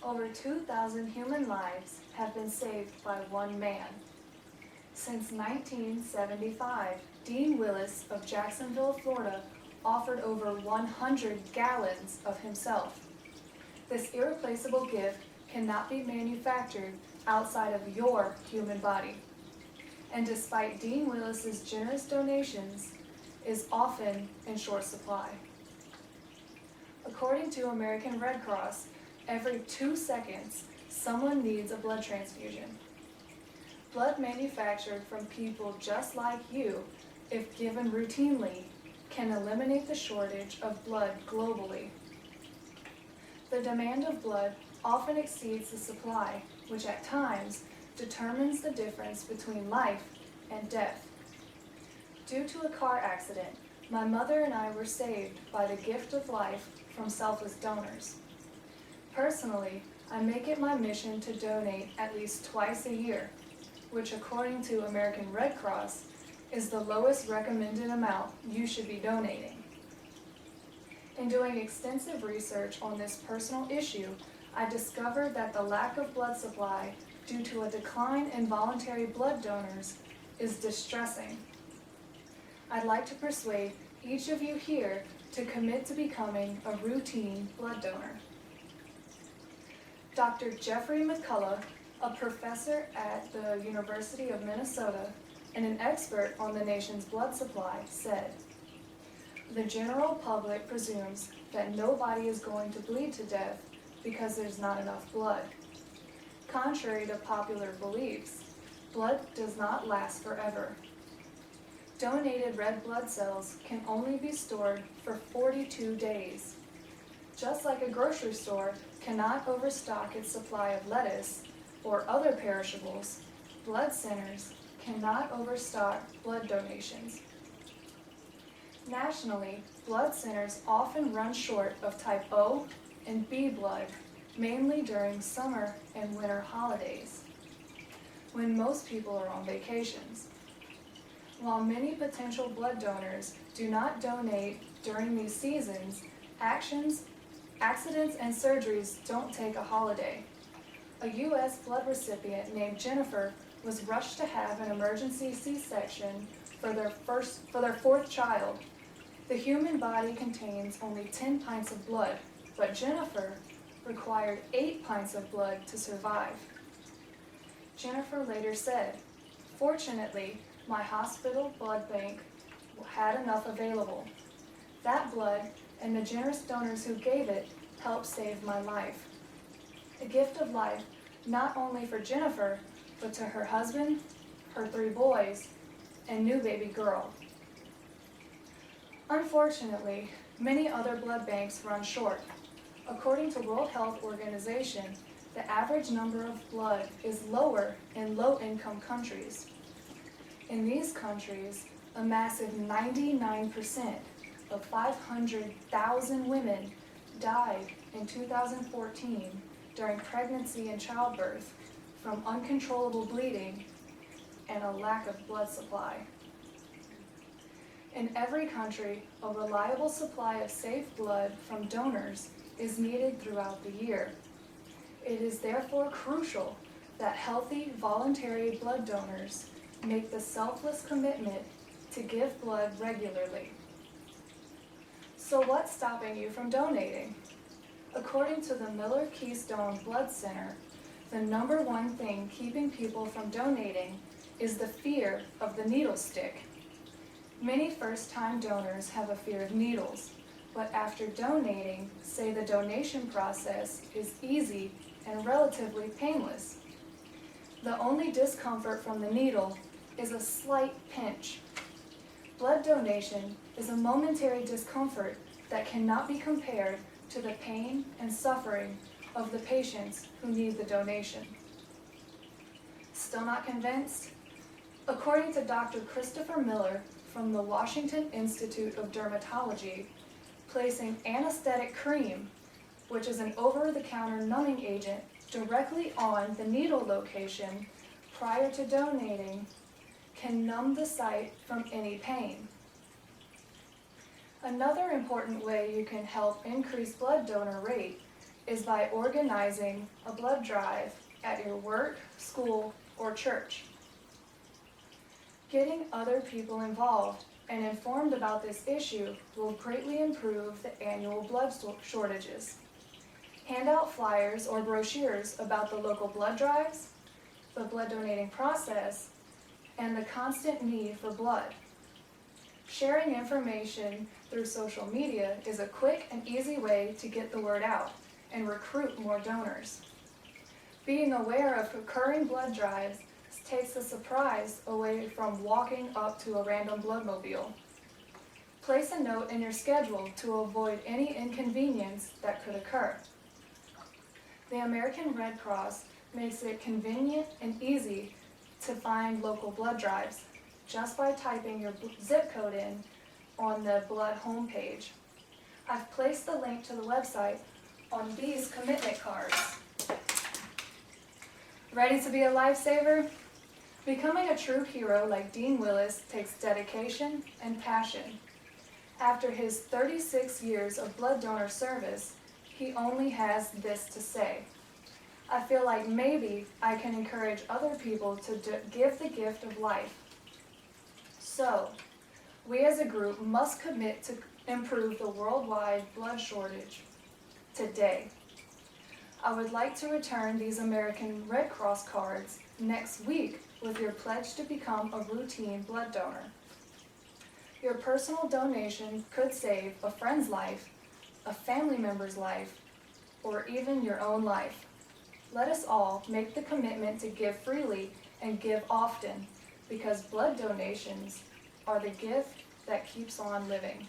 Over 2,000 human lives have been saved by one man. Since 1975, Dean Willis of Jacksonville, Florida, offered over 100 gallons of himself. This irreplaceable gift cannot be manufactured outside of your human body. And despite Dean Willis's generous donations, is often in short supply. According to American Red Cross, every 2 seconds, someone needs a blood transfusion. Blood manufactured from people just like you, if given routinely, can eliminate the shortage of blood globally. The demand of blood often exceeds the supply, which at times determines the difference between life and death. Due to a car accident, my mother and I were saved by the gift of life from selfless donors. Personally, I make it my mission to donate at least twice a year, which according to American Red Cross is the lowest recommended amount you should be donating. In doing extensive research on this personal issue, I discovered that the lack of blood supply due to a decline in voluntary blood donors is distressing. I'd like to persuade each of you here to commit to becoming a routine blood donor. Dr. Jeffrey McCullough, a professor at the University of Minnesota and an expert on the nation's blood supply, said, "The general public presumes that nobody is going to bleed to death because there's not enough blood. Contrary to popular beliefs, blood does not last forever. Donated red blood cells can only be stored for 42 days. Just like a grocery store cannot overstock its supply of lettuce or other perishables, blood centers cannot overstock blood donations. Nationally, blood centers often run short of type O and B blood, mainly during summer and winter holidays, when most people are on vacations. While many potential blood donors do not donate during these seasons, accidents and surgeries don't take a holiday. A U.S. blood recipient named Jennifer was rushed to have an emergency C-section for their fourth child. The human body contains only 10 pints of blood, but Jennifer required 8 pints of blood to survive. Jennifer later said, "Fortunately, my hospital blood bank had enough available. That blood and the generous donors who gave it helped save my life." A gift of life not only for Jennifer, but to her husband, her 3 boys, and new baby girl. Unfortunately, many other blood banks run short. According to World Health Organization, the average number of blood is lower in low-income countries. In these countries, a massive 99% of 500,000 women died in 2014 during pregnancy and childbirth from uncontrollable bleeding and a lack of blood supply. In every country, a reliable supply of safe blood from donors is needed throughout the year. It is therefore crucial that healthy, voluntary blood donors make the selfless commitment to give blood regularly. So what's stopping you from donating? According to the Miller Keystone Blood Center, the number one thing keeping people from donating is the fear of the needle stick. Many first-time donors have a fear of needles, but after donating, say the donation process is easy and relatively painless. The only discomfort from the needle is a slight pinch. Blood donation is a momentary discomfort that cannot be compared to the pain and suffering of the patients who need the donation. Still not convinced? According to Dr. Christopher Miller from the Washington Institute of Dermatology, placing anesthetic cream, which is an over-the-counter numbing agent, directly on the needle location prior to donating can numb the site from any pain. Another important way you can help increase blood donor rate is by organizing a blood drive at your work, school, or church. Getting other people involved and informed about this issue will greatly improve the annual blood shortages. Hand out flyers or brochures about the local blood drives, the blood donating process, and the constant need for blood. Sharing information through social media is a quick and easy way to get the word out and recruit more donors. Being aware of occurring blood drives takes the surprise away from walking up to a random bloodmobile. Place a note in your schedule to avoid any inconvenience that could occur. The American Red Cross makes it convenient and easy to find local blood drives just by typing your zip code in on the blood homepage. I've placed the link to the website on these commitment cards. Ready to be a lifesaver? Becoming a true hero like Dean Willis takes dedication and passion. After his 36 years of blood donor service, he only has this to say: I feel like maybe I can encourage other people to give the gift of life. So, we as a group must commit to improve the worldwide blood shortage today. I would like to return these American Red Cross cards next week with your pledge to become a routine blood donor. Your personal donation could save a friend's life, a family member's life, or even your own life. Let us all make the commitment to give freely and give often, because blood donations are the gift that keeps on living.